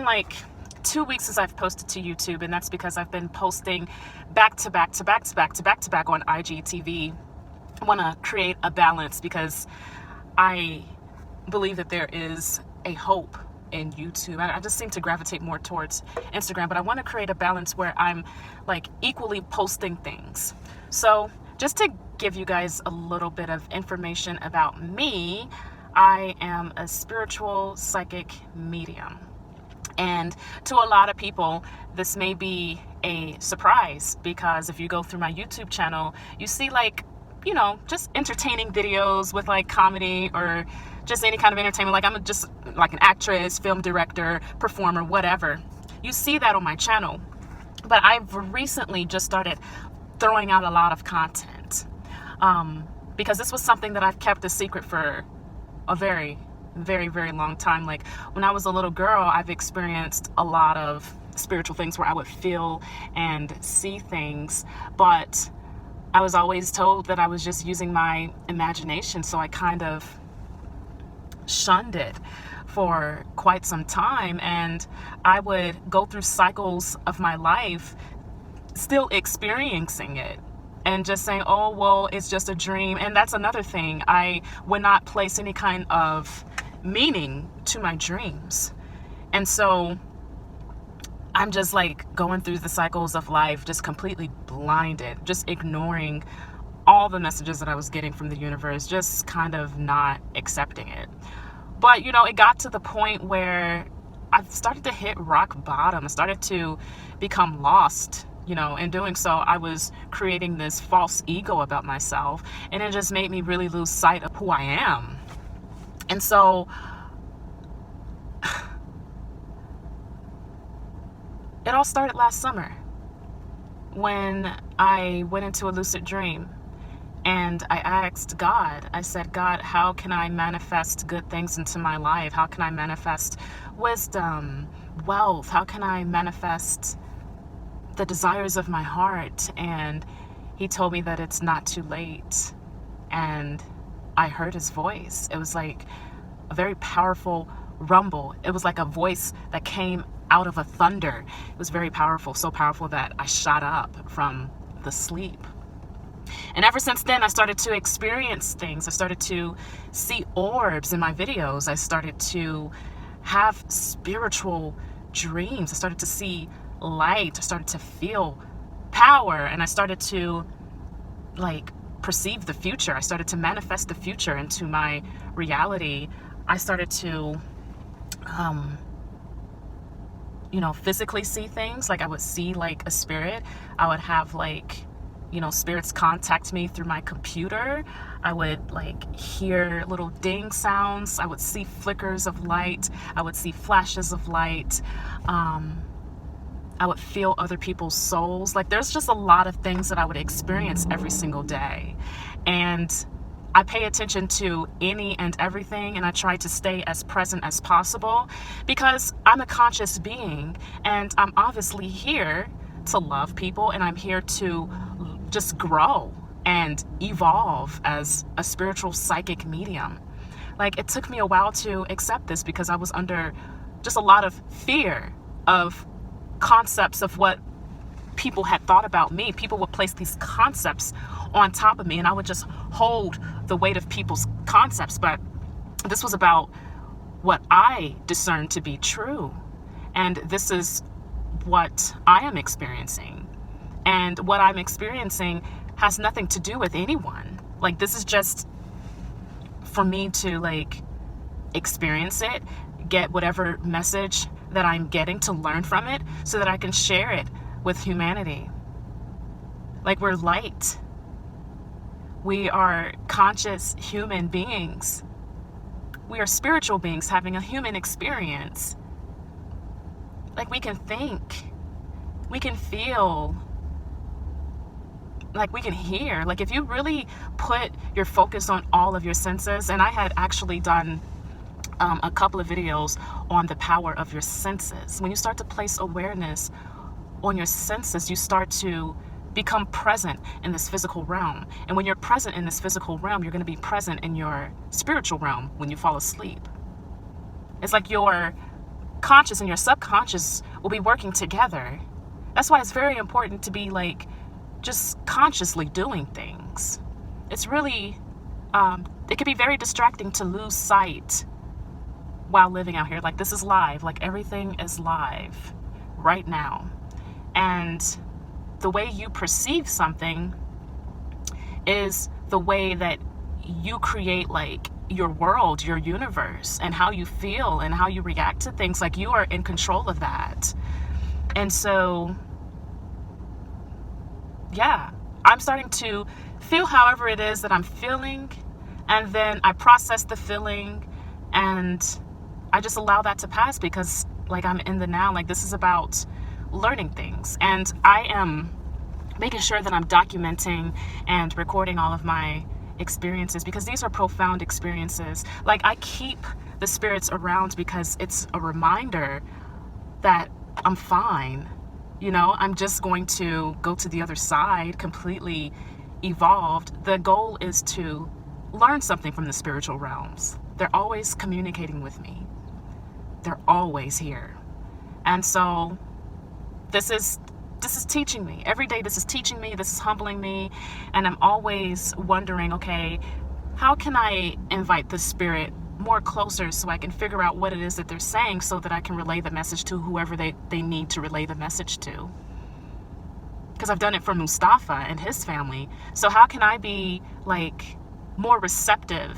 like 2 weeks since I've posted to YouTube, and that's because I've been posting back to back on IGTV. I want to create a balance because I believe that there is a hope in YouTube. I just seem to gravitate more towards Instagram, but I want to create a balance where I'm like equally posting things. So just to give you guys a little bit of information about me, I am a spiritual psychic medium. And to a lot of people, this may be a surprise because if you go through my YouTube channel, you see like, you know, just entertaining videos with like comedy or just any kind of entertainment. Like I'm just like an actress, film director, performer, whatever. You see that on my channel. But I've recently just started throwing out a lot of content because this was something that I've kept a secret for a very long time. Like when I was a little girl, I've experienced a lot of spiritual things where I would feel and see things, but I was always told that I was just using my imagination, so I kind of shunned it for quite some time, and I would go through cycles of my life still experiencing it and just saying, oh, well, it's just a dream. And that's another thing. I would not place any kind of meaning to my dreams. And so I'm just like going through the cycles of life, just completely blinded, just ignoring all the messages that I was getting from the universe, just kind of not accepting it. But, you know, it got to the point where I started to hit rock bottom. I started to become lost. You know, in doing so, I was creating this false ego about myself, and it just made me really lose sight of who I am. And so it all started last summer when I went into a lucid dream and I asked God, I said, God, how can I manifest good things into my life? How can I manifest wisdom, wealth? How can I manifest the desires of my heart? And he told me that it's not too late. And I heard his voice. It was like a very powerful rumble. It was like a voice that came out of a thunder. It was very powerful, so powerful that I shot up from the sleep. And ever since then, I started to experience things. I started to see orbs in my videos. I started to have spiritual dreams. I started to see light. I started to feel power, and I started to like perceive the future. I started to manifest the future into my reality. I started to you know, physically see things. Like I would see like a spirit. I would have like, you know, spirits contact me through my computer. I would like hear little ding sounds. I would see flickers of light. I would see flashes of light. I would feel other people's souls. Like there's just a lot of things that I would experience every single day. And I pay attention to any and everything, and I try to stay as present as possible because I'm a conscious being, and I'm obviously here to love people, and I'm here to just grow and evolve as a spiritual psychic medium. Like it took me a while to accept this because I was under just a lot of fear of concepts of what people had thought about me. People would place these concepts on top of me, and I would just hold the weight of people's concepts. But this was about what I discerned to be true, and this is what I am experiencing. And what I'm experiencing has nothing to do with anyone. Like this is just for me to like experience it, get whatever message that I'm getting, to learn from it so that I can share it with humanity. Like we're light. We are conscious human beings. We are spiritual beings having a human experience. Like we can think, we can feel, like we can hear. Like if you really put your focus on all of your senses, and I had actually done a couple of videos on the power of your senses. When you start to place awareness on your senses, you start to become present in this physical realm. And when you're present in this physical realm, you're going to be present in your spiritual realm when you fall asleep. It's like your conscious and your subconscious will be working together. That's why it's very important to be like just consciously doing things. It's really, it can be very distracting to lose sight while living out here. Like, this is live, like everything is live right now. And the way you perceive something is the way that you create like your world, your universe, and how you feel and how you react to things. Like, you are in control of that. And so, yeah, I'm starting to feel however it is that I'm feeling, and then I process the feeling and I just allow that to pass, because like I'm in the now. Like, this is about learning things, and I am making sure that I'm documenting and recording all of my experiences, because these are profound experiences. Like, I keep the spirits around because it's a reminder that I'm fine. You know, I'm just going to go to the other side completely evolved. The goal is to learn something from the spiritual realms. They're always communicating with me. They're always here. And so this is teaching me. Every day this is teaching me, this is humbling me, and I'm always wondering, okay, how can I invite the spirit more closer so I can figure out what it is that they're saying, so that I can relay the message to whoever they need to relay the message to. Because I've done it for Mustafa and his family. So how can I be like more receptive?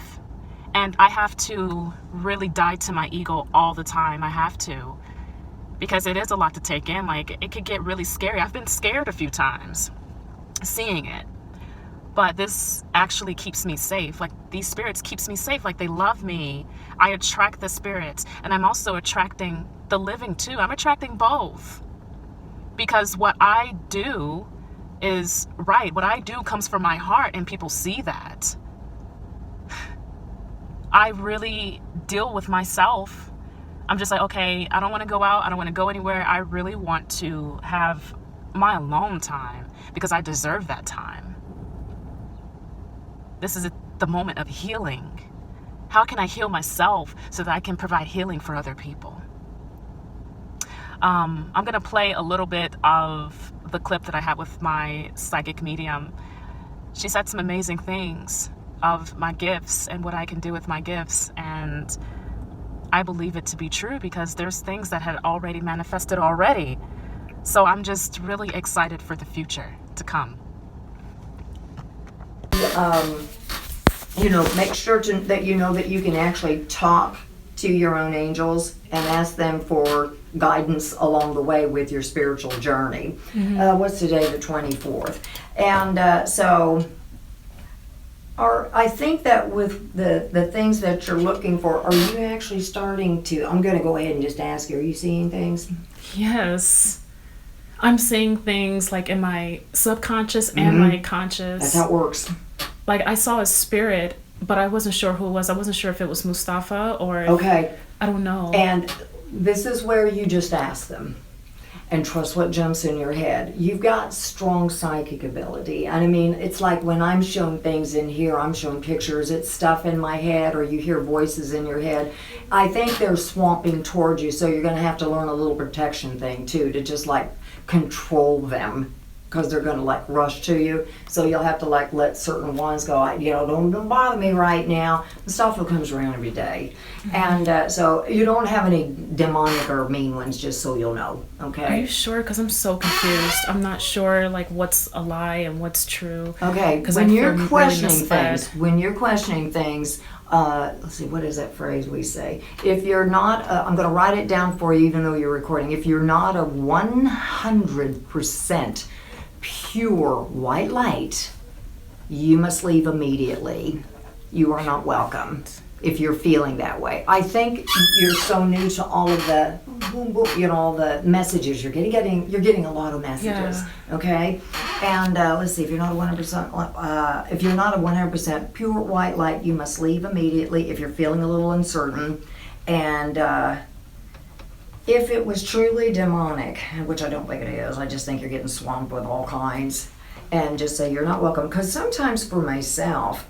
And I have to really die to my ego all the time. I have to. Because it is a lot to take in. Like, it could get really scary. I've been scared a few times seeing it. But this actually keeps me safe. Like, these spirits keeps me safe. Like, they love me. I attract the spirits. And I'm also attracting the living too. I'm attracting both. Because what I do is right. What I do comes from my heart, and people see that. I really deal with myself. I'm just like, okay, I don't want to go out. I don't want to go anywhere. I really want to have my alone time, because I deserve that time. This is the moment of healing. How can I heal myself so that I can provide healing for other people? I'm going to play a little bit of the clip that I had with my psychic medium. She said some amazing things of my gifts and what I can do with my gifts. And I believe it to be true, because there's things that had already manifested already. So I'm just really excited for the future to come. Make sure that you know that you can actually talk to your own angels and ask them for guidance along the way with your spiritual journey. Mm-hmm. What's today? The 24th. And I think that with the things that you're looking for, are you actually starting to, I'm going to go ahead and just ask you, are you seeing things? Yes. I'm seeing things like in my subconscious and my conscious. That's how it works. Like, I saw a spirit, but I wasn't sure who it was. I wasn't sure if it was Mustafa or... Okay. I don't know. And this is where you just ask them and trust what jumps in your head. You've got strong psychic ability. And I mean, it's like when I'm shown things in here, I'm shown pictures, it's stuff in my head, or you hear voices in your head. I think they're swamping towards you, so you're going to have to learn a little protection thing too, to just like control them, because they're going to like rush to you. So you'll have to like let certain ones go, don't bother me right now. The stuff that comes around every day. Mm-hmm. And so you don't have any demonic or mean ones, just so you'll know. Okay. Are you sure? Because I'm so confused. I'm not sure like what's a lie and what's true. Okay. When you're questioning things, let's see, what is that phrase we say? If you're not, I'm going to write it down for you, even though you're recording. If you're not a 100% pure white light, you must leave immediately. You are not welcome if you're feeling that way. I think you're so new to all of the all the messages you're getting. You're getting a lot of messages. Yeah. Okay. And let's see, if you're not a 100% pure white light, you must leave immediately if you're feeling a little uncertain. And if it was truly demonic, which I don't think it is, I just think you're getting swamped with all kinds, and just say you're not welcome. Because sometimes for myself,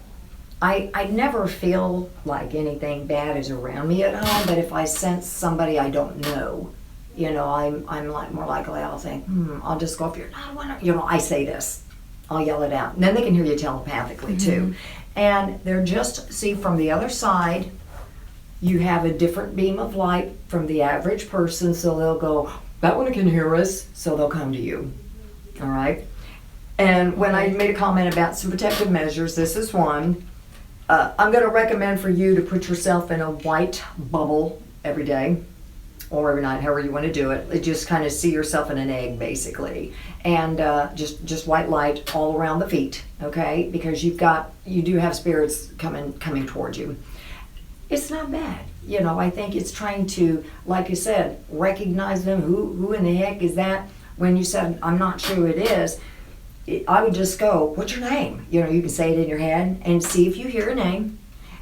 I never feel like anything bad is around me at home, but if I sense somebody I don't know, I'm like more likely I'll think, I'll just go up here. I want to, I say this, I'll yell it out, and then they can hear you telepathically too. And they're just see from the other side, you have a different beam of light from the average person, so they'll go, that one can hear us, so they'll come to you. All right. And when I made a comment about some protective measures, this is one. I'm going to recommend for you to put yourself in a white bubble every day or every night, however you want to do it. Just kind of see yourself in an egg, basically. And just white light all around the feet, okay? Because you do have spirits coming towards you. It's not bad. I think it's trying to, like you said, recognize them. Who in the heck is that? When you said, I'm not sure who it is, I would just go, what's your name? You can say it in your head and see if you hear a name.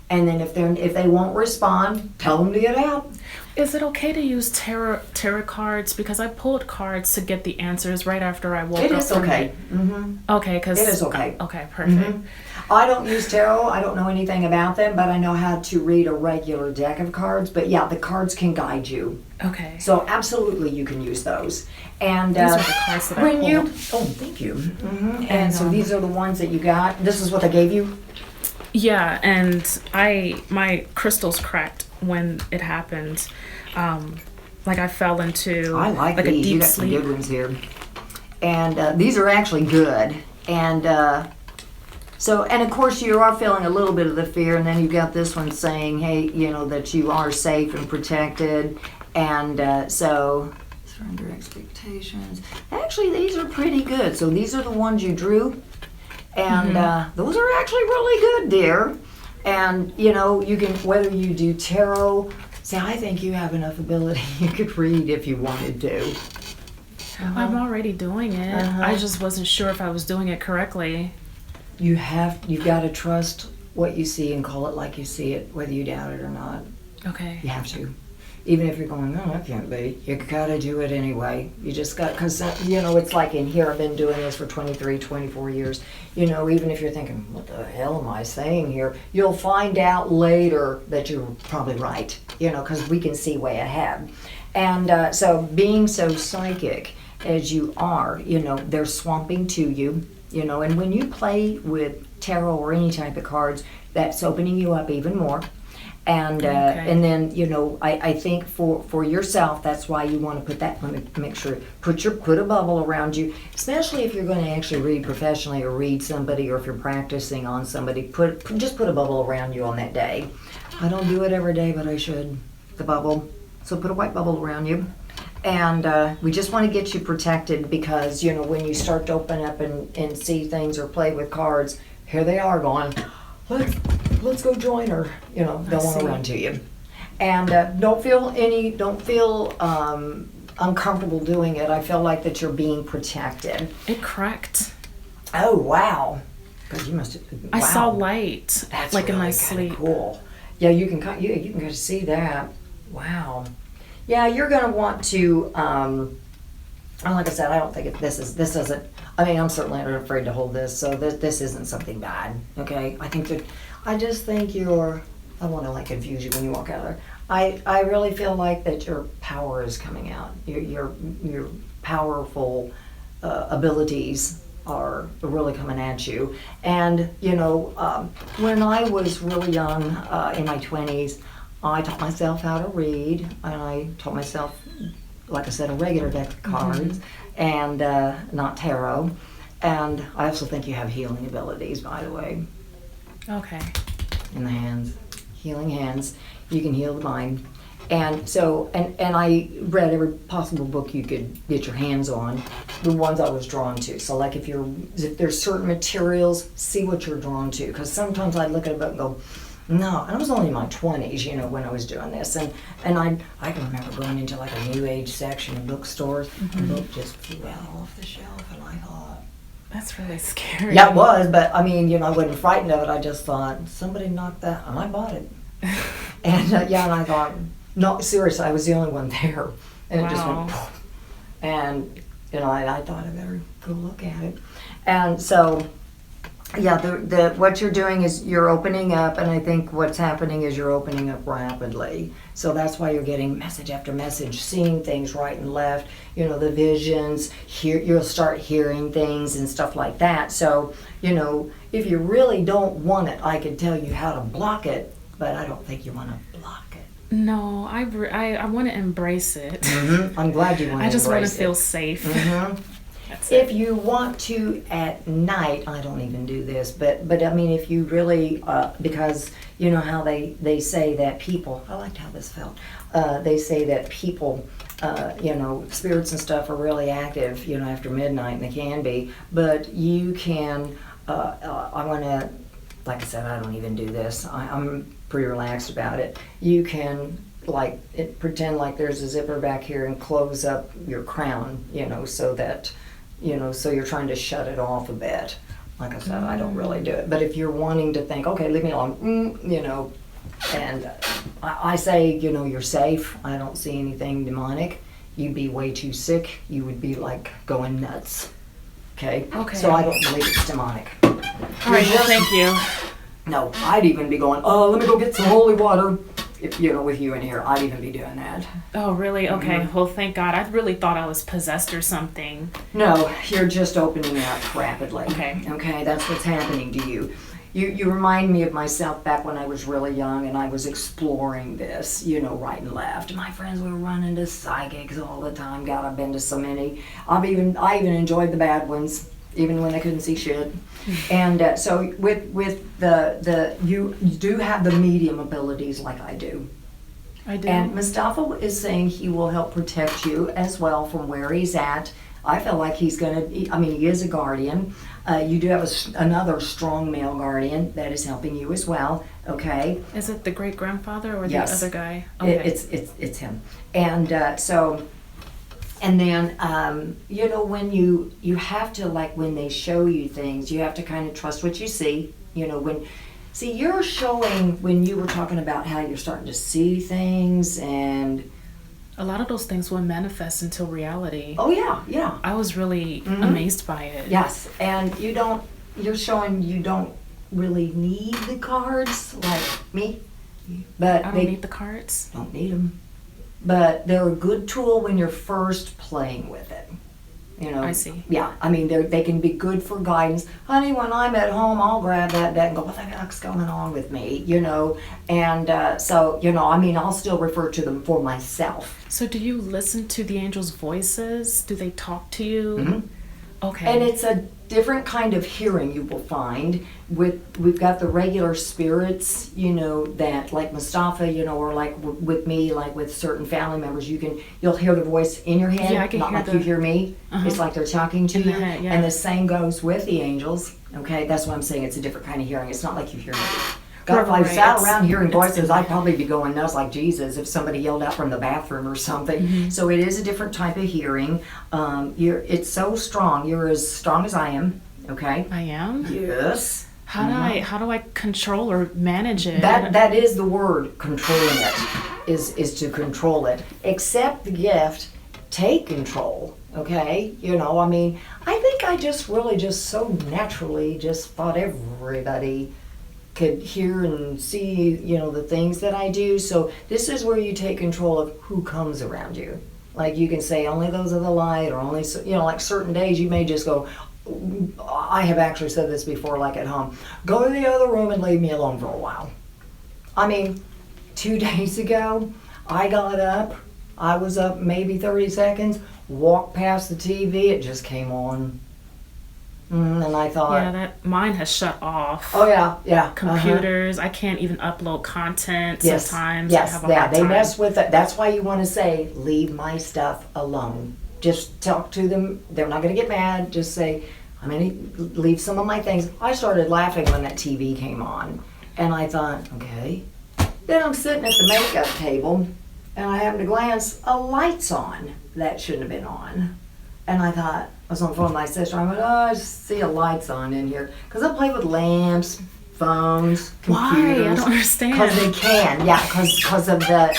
And then if they won't respond, tell them to get out. Is it okay to use tarot cards? Because I pulled cards to get the answers right after I woke up. It is okay. Mm-hmm. Okay, because it is okay. Okay, perfect. Mm-hmm. I don't use tarot. I don't know anything about them, but I know how to read a regular deck of cards. But yeah, the cards can guide you. Okay. So absolutely, you can use those. And these are the cards that I pulled. Thank you. Mm-hmm. And so these are the ones that you got. This is what they gave you. Yeah, and my crystals cracked when it happened. Like I fell into I like these. a deep You got sleep. some good ones here. And these are actually good. And and of course you are feeling a little bit of the fear, and then you got this one saying, hey, that you are safe and protected. And so surrender expectations. Actually, these are pretty good. So these are the ones you drew. And those are actually really good, dear. And, you can, whether you do tarot, see, I think you have enough ability you could read if you wanted to. I'm already doing it. I just wasn't sure if I was doing it correctly. You've got to trust what you see and call it like you see it, whether you doubt it or not. Okay. You have to. Even if you're going, no, that can't be. You got to do it anyway. You just got, because, it's like in here, I've been doing this for 23, 24 years. Even if you're thinking, what the hell am I saying here? You'll find out later that you're probably right, because we can see way ahead. And so being so psychic as you are, they're swamping to you, and when you play with tarot or any type of cards, that's opening you up even more. And and then I think for yourself, that's why you want to put that. Let me make sure put a bubble around you, especially if you're going to actually read professionally or read somebody, or if you're practicing on somebody. Just put a bubble around you on that day. I don't do it every day, but I should. The bubble. So put a white bubble around you, and we just want to get you protected, because when you start to open up and see things or play with cards, here they are going, let's go join her. They'll want to run to you. And don't feel uncomfortable doing it. I feel like that you're being protected. It cracked. Oh, wow. Because you must have, wow. I saw light. That's like really in my sleep. Cool. Yeah, you can kind of see that. Wow. Yeah, you're going to want to, like I said, I don't think this isn't, I'm certainly not afraid to hold this, so this isn't something bad, okay? I just think I want to confuse you when you walk out there. I really feel like that your power is coming out. Your powerful abilities are really coming at you. And, when I was really young, in my 20s, I taught myself how to read, and I taught myself, like I said, a regular deck of cards, and not tarot. And I also think you have healing abilities, by the way. Okay. In the hands. Healing hands. You can heal the mind. And so, and I read every possible book you could get your hands on, the ones I was drawn to. So like if there's certain materials, see what you're drawn to. Because sometimes I'd look at a book and go, no, and I was only in my 20s, when I was doing this. And I can remember going into a New Age section in bookstores, and the book just fell off the shelf, and I thought, that's really scary. Yeah, it was, but I wasn't frightened of it. I just thought, somebody knocked that, and I bought it. And and I thought, no, seriously, I was the only one there. And it just went, poof. And, I thought I better go look at it. And so, Yeah, the what you're doing is you're opening up, and I think what's happening is you're opening up rapidly. So that's why you're getting message after message, seeing things right and left. You know, the visions. You'll start hearing things and stuff like that. So if you really don't want it, I could tell you how to block it, but I don't think you want to block it. No, I want to embrace it. Mm-hmm. I'm glad you want to. I just want to embrace feel it. safe. Mm-hmm. That's If it. you want to at night, I don't even do this, but I mean, if you really, because you know how they say that people, I liked how this felt, they say that people, spirits and stuff are really active, after midnight, and they can be, but you can, I want to, like I said, I don't even do this, I'm pretty relaxed about it. You can, pretend like there's a zipper back here and close up your crown, so that, so you're trying to shut it off a bit. Like I said, I don't really do it. But if you're wanting to think, okay, leave me alone, and I say, you're safe. I don't see anything demonic. You'd be way too sick. You would be like going nuts. Okay? Okay. So I don't believe it's demonic. All right, well, thank you. No, I'd even be going, let me go get some holy water. If, with you in here, I'd even be doing that. Oh, really? Okay. Mhm. Well, thank God. I really thought I was possessed or something. No, you're just opening up rapidly. Okay. Okay, that's what's happening to you. You remind me of myself back when I was really young and I was exploring this, right and left. My friends were running to psychics all the time. God, I've been to so many. I even enjoyed the bad ones, even when they couldn't see shit. And so with you do have the medium abilities like I do. I do. And Mustafa is saying he will help protect you as well from where he's at. I feel like he's going to, he is a guardian. You do have another strong male guardian that is helping you as well, okay? Is it the great-grandfather or Yes. the other guy? Okay. It's him. And and then, when you have to, when they show you things, you have to kind of trust what you see. You're showing when you were talking about how you're starting to see things and... A lot of those things will manifest into reality. Oh, yeah. I was really amazed by it. Yes, and you're showing you don't really need the cards like me. But I don't need the cards. don't need them. But they're a good tool when you're first playing with it. I see. Yeah, they can be good for guidance. Honey, when I'm at home, I'll grab that deck and go, what the heck's going on with me? And I'll still refer to them for myself. So do you listen to the angels' voices? Do they talk to you? Mhm. Okay. And it's a different kind of hearing you will find. We've got the regular spirits, that like Mustafa, or like with me, like with certain family members, you'll hear the voice in your head, Yeah, I can not hear like you hear me. Uh-huh. It's like they're talking to In the you. head, yeah. And the same goes with the angels. Okay, that's what I'm saying. It's a different kind of hearing. It's not like you hear me. God, if I Right, sat it's- around hearing it's voices, in I'd my probably be going nuts like Jesus if somebody yelled out from the bathroom or something. Mm-hmm. So it is a different type of hearing. It's so strong. You're as strong as I am. Okay. I am? Yes. How do I control or manage it? That is the word. Controlling it is to control it. Accept the gift. Take control. Okay. I think I just really just so naturally just thought everybody could hear and see, the things that I do. So this is where you take control of who comes around you. Like you can say only those of the light, or only, like certain days you may just go, I have actually said this before, like at home, go to the other room and leave me alone for a while. 2 days ago, I got up, I was up maybe 30 seconds, walked past the TV, it just came on. And I thought, Yeah, mine has shut off. oh yeah. Computers, I can't even upload content Yes, sometimes. I yes, have a yeah, hard they time. mess with it. That's why you want to say, leave my stuff alone. Just talk to them. They're not going to get mad. Just say, leave some of my things. I started laughing when that TV came on. And I thought, okay. Then I'm sitting at the makeup table, and I happen to glance, a light's on. That shouldn't have been on. And I thought, I was on the phone with my sister. I went, I just see a light's on in here. Because I play with lamps, phones, Why? computers. I don't understand. Because they can, yeah, because of the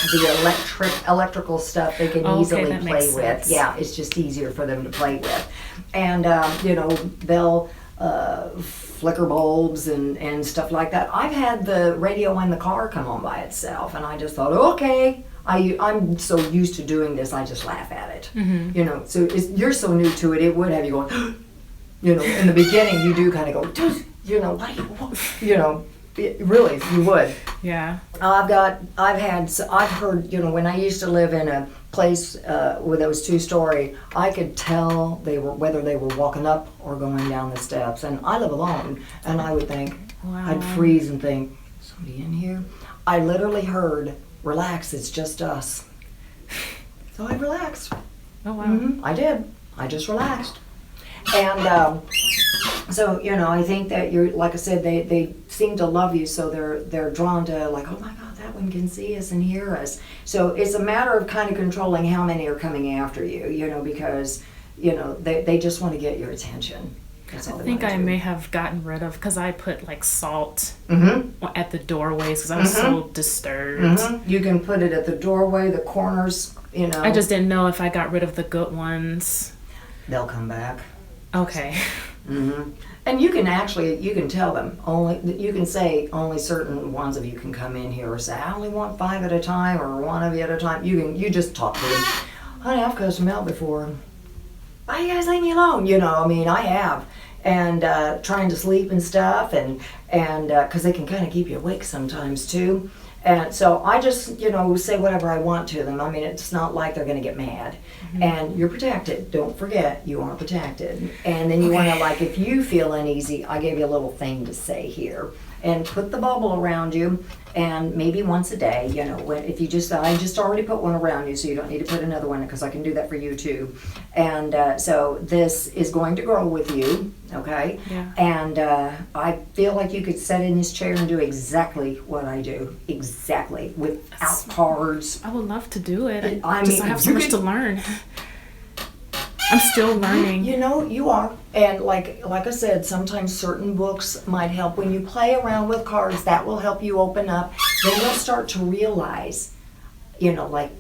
electrical stuff they can Okay, easily that play makes with. sense. Yeah, it's just easier for them to play with. And, they'll, flicker bulbs and stuff like that. I've had the radio in the car come on by itself, and I just thought, okay. I'm so used to doing this, I just laugh at it. You know, so you're so new to it, it would have you going, you know, in the beginning you do kind of go, you know, you know, really, you would. Yeah. I've heard, you know, when I used to live in a place where there was 2-story, I could tell whether they were walking up or going down the steps. And I live alone, and I would think, I'd freeze and think, somebody in here? I literally heard, relax, it's just us. So I relaxed. Oh, wow. I did. I just relaxed. And so, you know, I think that you're, like I said, they seem to love you, so they're drawn to, like, oh my God, that one can see us and hear us. So it's a matter of kind of controlling how many are coming after you, you know, because, you know, they just want to get your attention. That's all I think I may have gotten rid of, because I put like salt Mm-hmm. at the doorways because I was so disturbed. You can put it at the doorway, the corners, you know. I just didn't know if I got rid of the good ones. They'll come back. Okay. And you can tell them, you can say only certain ones of you can come in here, or say, I only want 5 at a time, or 1 of you at a time. You just talk to them. Honey, I've cussed them out before. Why you guys leave me alone? You know, I mean, I have. And trying to sleep and stuff, and because they can kind of keep you awake sometimes too. And so I just, you know, say whatever I want to them. I mean, it's not like they're going to get mad. And you're protected. Don't forget, you are protected. And then you want to, like, if you feel uneasy, I gave you a little thing to say here. And put the bubble around you, and maybe once a day, you know, if you just, I just already put one around you, so you don't need to put another one, because I can do that for you too. And so this is going to grow with you, okay? Yeah. And I feel like you could sit in this chair and do exactly what I do, exactly, without cards. I would love to do it. I I mean, have so you much could- to learn. I'm still learning. You know, you are. And like I said, sometimes certain books might help. When you play around with cards, that will help you open up. Then you'll start to realize, you know, like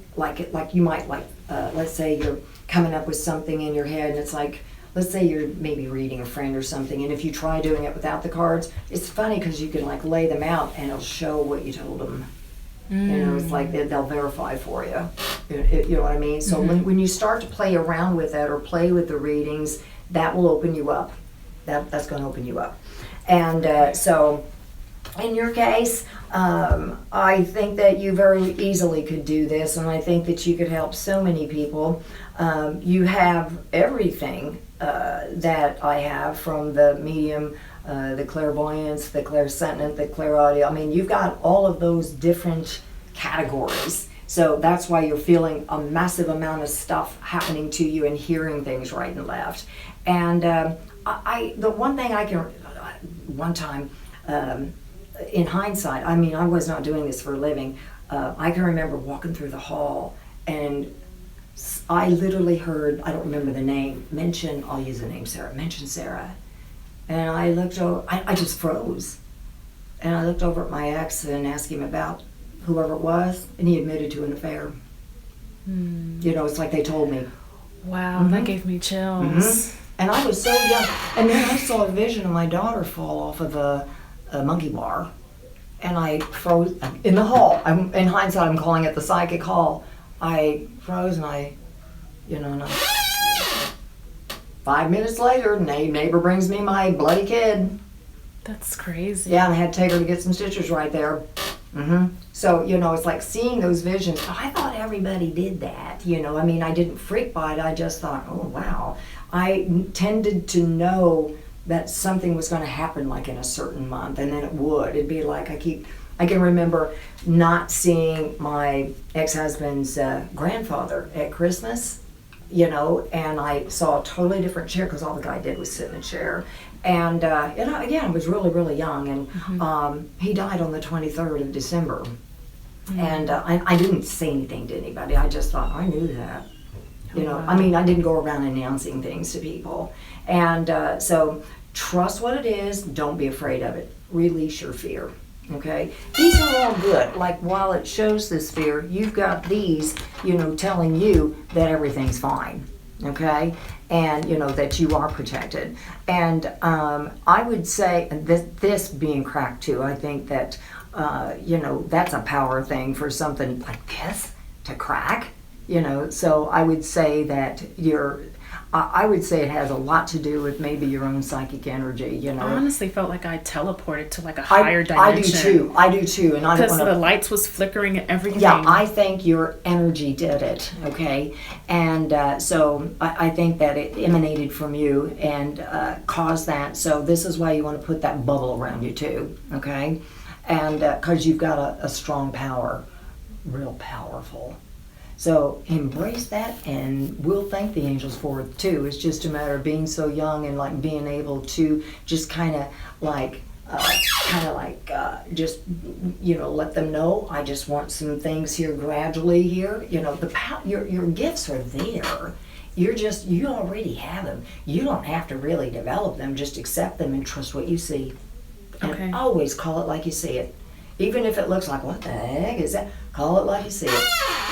you might, let's say you're coming up with something in your head, and it's like, let's say you're maybe reading a friend or something, and if you try doing it without the cards, it's funny because you can like lay them out and it'll show what you told them. You know, it's like they'll verify for you. You know what I mean? So when you start to play around with that, or play with the readings, that will open you up. That's going to open you up. And so in your case, I think that you very easily could do this, and I think that you could help so many people. You have everything that I have, from the medium, the clairvoyance, the clairsentient, the clairaudio. I mean, you've got all of those different categories. So that's why you're feeling a massive amount of stuff happening to you and hearing things right and left. And the one thing I can, one time, in hindsight, I mean, I was not doing this for a living. I can remember walking through the hall, and I literally heard, I don't remember the name, I'll use the name Sarah, mention Sarah. And I looked over, I just froze. And I looked over at my ex and asked him about whoever it was, and he admitted to an affair. You know, it's like they told me. Wow, that gave me chills. And I was so young. And then I saw a vision of my daughter fall off of a monkey bar. And I froze in the hall. In hindsight, I'm calling it the psychic hall. I froze, and you know, and 5 minutes later, neighbor brings me my bloody kid. That's crazy. Yeah, and I had to take her to get some stitches right there. So, you know, it's like seeing those visions. I thought everybody did that, you know. I mean, I didn't freak by it. I just thought, oh, wow. I tended to know that something was going to happen, like in a certain month, and then it would. It'd be like I can remember not seeing my ex-husband's grandfather at Christmas, you know, and I saw a totally different chair, because all the guy did was sit in a chair. And again, I was really, really young, and he died on the 23rd of December. And I didn't say anything to anybody. I just thought, I knew that. You know, I mean, I didn't go around announcing things to people. And so trust what it is. Don't be afraid of it. Release your fear. Okay? These are all good. Like, while it shows this fear, you've got these, you know, telling you that everything's fine. okay, and that you are protected. And I would say this being cracked too, I think that that's a power thing for something like this to crack. So I would say that I would say it has a lot to do with maybe your own psychic energy. I honestly felt like I teleported to like a higher dimension. I do too, and I because the lights was flickering and everything. Yeah, I think your energy did it. Okay, and so I think that it emanated from you and caused that. So this is why you want to put that bubble around you too. Okay, and because you've got a strong power, real powerful. So embrace that, and we'll thank the angels for it too. It's just a matter of being so young and like being able to just kind of just let them know. I just want some things here gradually here. Your gifts are there. You already have them. You don't have to really develop them. Just accept them and trust what you see. And always call it like you see it. Even if it looks like, what the heck is that? Call it like you see it.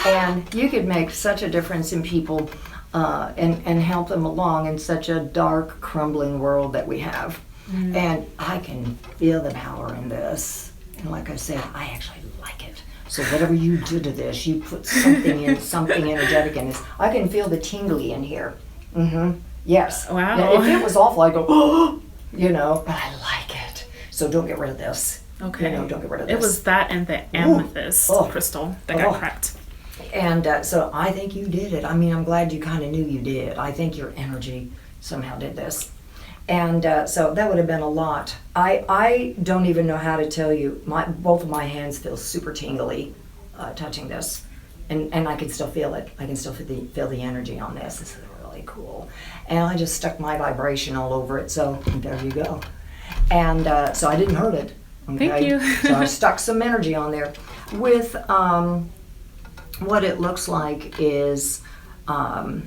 And you could make such a difference in people and help them along in such a dark, crumbling world that we have. Mm. And I can feel the power in this. And like I said, I actually like it. So whatever you do to this, you put something energetic in this. I can feel the tingly in here. Mm-hmm. Yes. Wow. Now, if it was awful, I'd go, oh, but I like it. So don't get rid of this. Okay. Don't get rid of this. It was that and the amethyst crystal that got cracked. And so I think you did it. I mean, I'm glad you kind of knew you did. I think your energy somehow did this. And so that would have been a lot. I don't even know how to tell you. Both of my hands feel super tingly touching this. And I can still feel it. I can still feel the energy on this. This is really cool. And I just stuck my vibration all over it. So there you go. And so I didn't hurt it. Okay? Thank you. So I stuck some energy on there with what it looks like is, do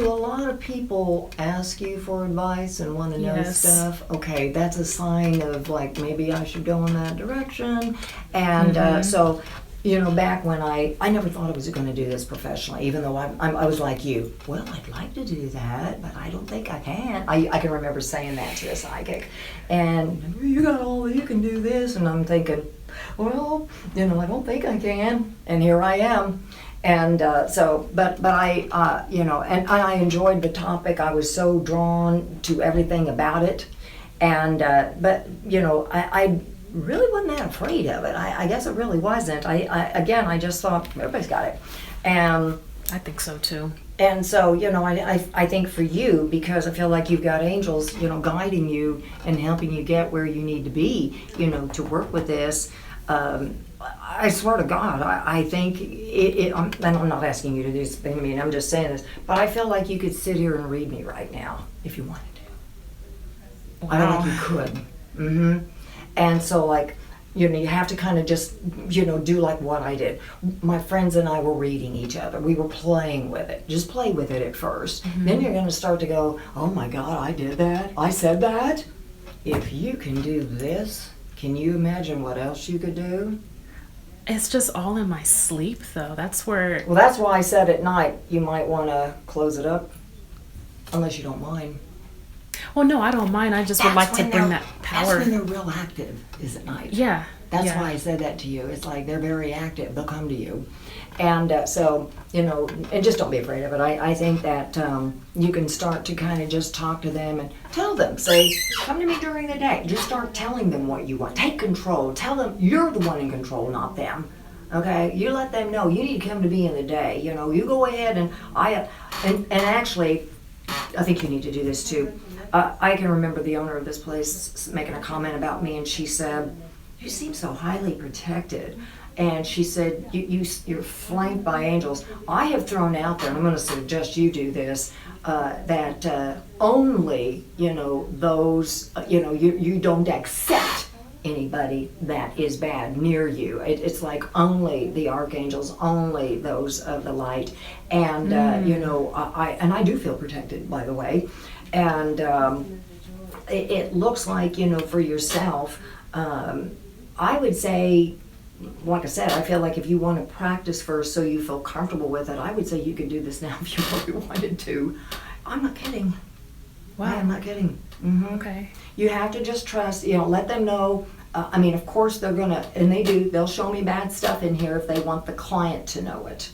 a lot of people ask you for advice and want to know stuff? Okay, that's a sign of like maybe I should go in that direction. And so, back when I never thought I was going to do this professionally, even though I was like you. Well, I'd like to do that, but I don't think I can. I can remember saying that to a psychic. And you can do this. And I'm thinking, well, I don't think I can. And here I am. And but I, and I enjoyed the topic. I was so drawn to everything about it. And, but, I really wasn't that afraid of it. I guess it really wasn't. I just thought, everybody's got it. And I think so too. And so, I think for you, because I feel like you've got angels, guiding you and helping you get where you need to be, to work with this. I swear to God, I think and I'm not asking you to do this. I mean, I'm just saying this, but I feel like you could sit here and read me right now if you wanted to. Wow. I feel like you could. Mm-hmm. And so, like, you have to kind of just, do like what I did. My friends and I were reading each other. We were playing with it. Just play with it at first. Mm-hmm. Then you're going to start to go, oh my God, I did that. I said that. If you can do this, can you imagine what else you could do? It's just all in my sleep, though. That's where... Well, that's why I said at night you might want to close it up, unless you don't mind. Well, no, I don't mind. I just would like to bring that power. That's when they're real active, is at night. Yeah. That's why I said that to you. It's like they're very active. They'll come to you. And so, and just don't be afraid of it. I think that you can start to kind of just talk to them and tell them, say, come to me during the day. Just start telling them what you want. Take control. Tell them you're the one in control, not them. Okay? You let them know you need to come to me in the day. You go ahead and and actually, I think you need to do this too. I can remember the owner of this place making a comment about me, and she said, you seem so highly protected. And she said, you're flanked by angels. I have thrown out there, and I'm going to suggest you do this, that only, those, you don't accept anybody that is bad near you. It's like only the archangels, only those of the light. And, I do feel protected, by the way. And it looks like, for yourself, I would say like I said, I feel like if you want to practice first so you feel comfortable with it, I would say you could do this now if you really wanted to. I'm not kidding. Wow. I am not kidding. Mm-hmm. Okay. You have to just trust, let them know. I mean, of course they're gonna, and they'll show me bad stuff in here if they want the client to know it.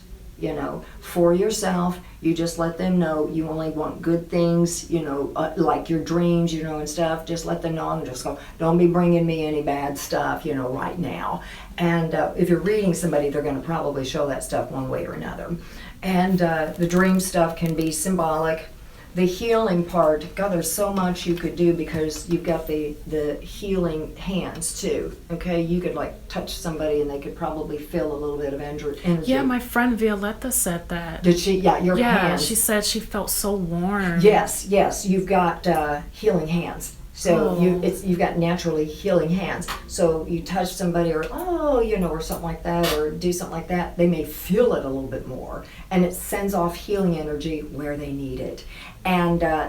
For yourself, you just let them know you only want good things, like your dreams, and stuff. Just let them know and just go, don't be bringing me any bad stuff, right now. And if you're reading somebody, they're going to probably show that stuff one way or another. And the dream stuff can be symbolic. The healing part, God, there's so much you could do because you've got the healing hands too. Okay, you could like touch somebody and they could probably feel a little bit of energy. Yeah, my friend Violetta said that. Did she? Yeah, your hands. Yeah, she said she felt so warm. Yes, you've got healing hands. So you've got naturally healing hands. So you touch somebody or or something like that, or do something like that, they may feel it a little bit more, and it sends off healing energy where they need it. And I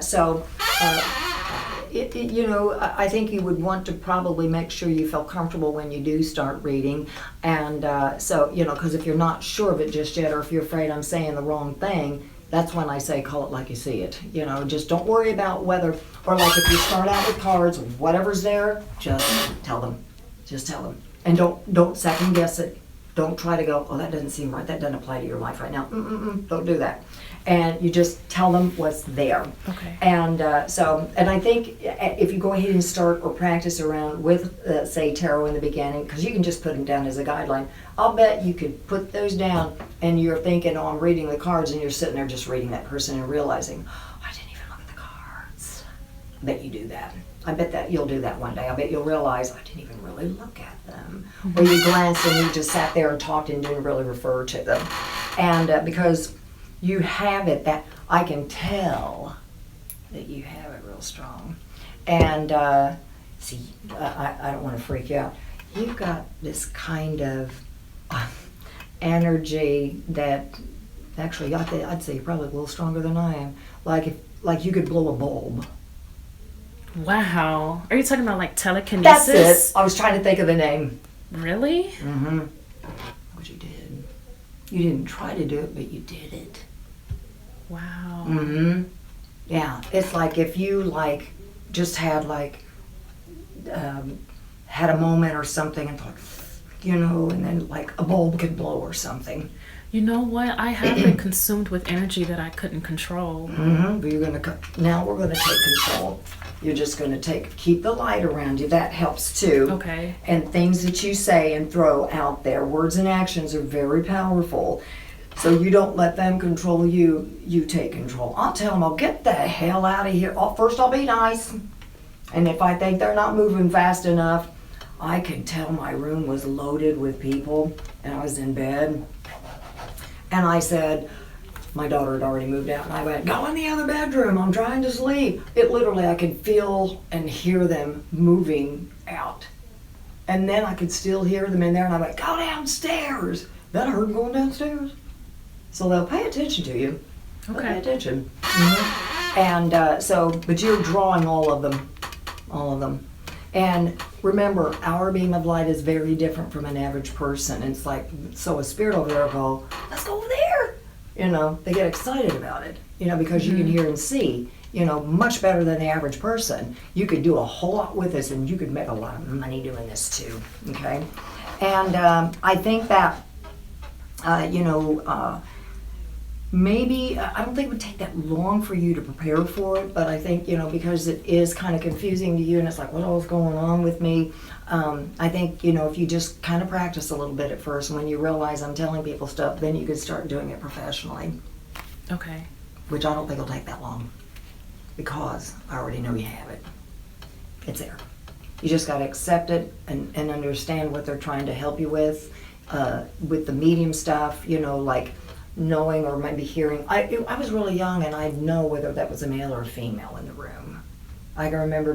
think you would want to probably make sure you feel comfortable when you do start reading. And because if you're not sure of it just yet, or if you're afraid I'm saying the wrong thing, that's when I say call it like you see it. Just don't worry about whether, or like if you start out with cards, whatever's there, just tell them. Just tell them. And don't second guess it. Don't try to go, that doesn't seem right. That doesn't apply to your life right now. Don't do that. And you just tell them what's there. Okay. And and I think if you go ahead and start or practice around with, say, tarot in the beginning, because you can just put them down as a guideline, I'll bet you could put those down and you're thinking, I'm reading the cards, and you're sitting there just reading that person and realizing, I didn't even look at the cards. I bet you do that. I bet that you'll do that one day. I bet you'll realize, I didn't even really look at them. Or you glanced and you just sat there and talked and didn't really refer to them. And because you have it, that I can tell that you have it real strong. And I don't want to freak you out. You've got this kind of energy that, actually, I'd say you're probably a little stronger than I am. Like you could blow a bulb. Wow. Are you talking about like telekinesis? That's it. I was trying to think of the name. Really? Mm-hmm. What you did. You didn't try to do it, but you did it. Wow. Mm-hmm. Yeah. It's like if you just had had a moment or something and thought, and then like a bulb could blow or something. You know what? I have been consumed with energy that I couldn't control. Mm-hmm. But now we're going to take control. You're just going to keep the light around you. That helps too. Okay. And things that you say and throw out there. Words and actions are very powerful. So you don't let them control you. You take control. I'll tell them, get the hell out of here. First I'll be nice. And if I think they're not moving fast enough, I can tell my room was loaded with people and I was in bed. And I said, my daughter had already moved out, and I went, go in the other bedroom, I'm trying to sleep. It literally, I could feel and hear them moving out. And then I could still hear them in there, and I went, go downstairs. Then I heard them going downstairs. So they'll pay attention to you. They'll pay attention. Mm-hmm. And but you're drawing all of them. And remember, our beam of light is very different from an average person. It's like, so a spirit over there will go, let's go over there. They get excited about it, because you can hear and see, much better than the average person. You could do a whole lot with this, and you could make a lot of money doing this too, okay? And I think that, maybe, I don't think it would take that long for you to prepare for it, but I think, because it is kind of confusing to you and it's like, what all is going on with me? I think, if you just kind of practice a little bit at first, and when you realize I'm telling people stuff, then you can start doing it professionally. Okay. Which I don't think will take that long, because I already know you have it. It's there. You just got to accept it and understand what they're trying to help you with the medium stuff, like knowing or maybe hearing. I was really young and I'd know whether that was a male or a female in the room. I can remember